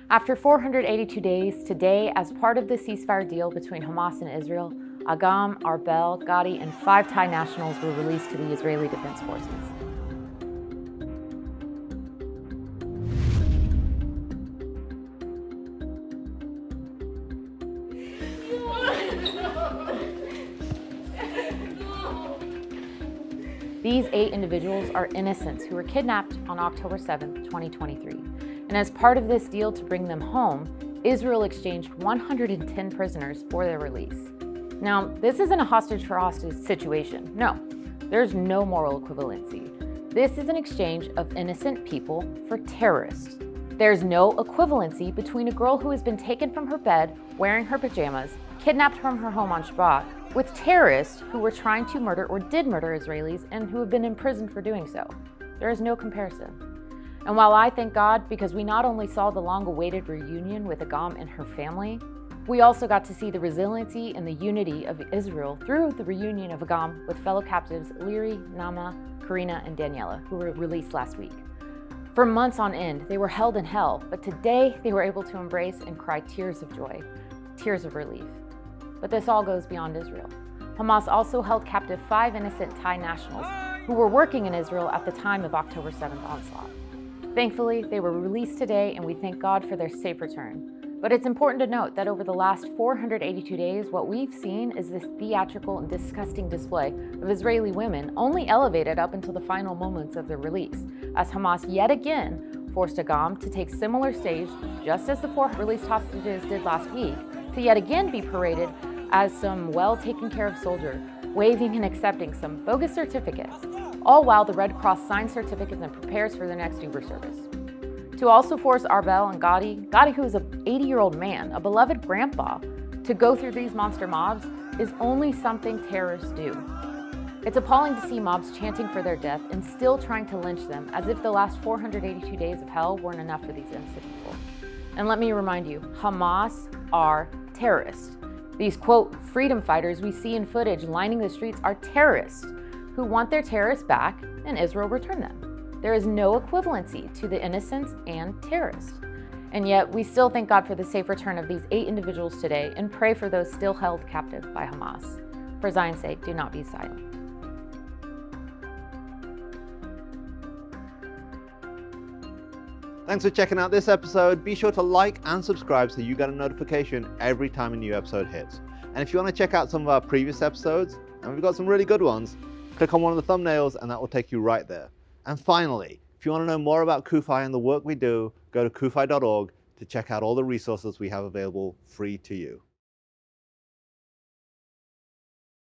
After 482 days, today, as part of the ceasefire deal between Hamas and Israel, Agam, Arbel, Gadi, and 5 Thai nationals were released to the Israeli Defense Forces. These 8 individuals are innocents who were kidnapped on October 7, 2023. And as part of this deal to bring them home, Israel exchanged 110 prisoners for their release. Now, this isn't a hostage for hostage situation. No, there's no moral equivalency. This is an exchange of innocent people for terrorists. There's no equivalency between a girl who has been taken from her bed wearing her pajamas, kidnapped from her home on Shabbat, with terrorists who were trying to murder or did murder Israelis and who have been imprisoned for doing so. There is no comparison. And while I thank God because we not only saw the long-awaited reunion with Agam and her family, we also got to see the resiliency and the unity of Israel through the reunion of Agam with fellow captives Liri, Nama, Karina, and Daniela, who were released last week. For months on end, they were held in hell, but today they were able to embrace and cry tears of joy, tears of relief. But this all goes beyond Israel. Hamas also held captive 5 innocent Thai nationals who were working in Israel at the time of October 7th onslaught. Thankfully, they were released today, and we thank God for their safe return. But it's important to note that over the last 482 days, what we've seen is this theatrical and disgusting display of Israeli women only elevated up until the final moments of their release, as Hamas yet again forced Agam to take similar stage, just as the 4 released hostages did last week, to yet again be paraded as some well-taken-care-of soldier, waving and accepting some bogus certificates, all while the Red Cross signs certificates and prepares for their next Uber service. To also force Arbel and Gadi, who is an 80-year-old man, a beloved grandpa, to go through these monster mobs is only something terrorists do. It's appalling to see mobs chanting for their death and still trying to lynch them as if the last 482 days of hell weren't enough for these innocent people. And let me remind you, Hamas are terrorists. These, quote, freedom fighters we see in footage lining the streets are terrorists who want their terrorists back and Israel return them. There is no equivalency to the innocents and terrorists. And yet we still thank God for the safe return of these 8 individuals today and pray for those still held captive by Hamas. For Zion's sake, do not be silent. Thanks for checking out this episode. Be sure to like and subscribe so you get a notification every time a new episode hits. And if you want to check out some of our previous episodes, and we've got some really good ones, click on one of the thumbnails and that will take you right there. And finally, if you want to know more about CUFI and the work we do, go to cufi.org to check out all the resources we have available free to you.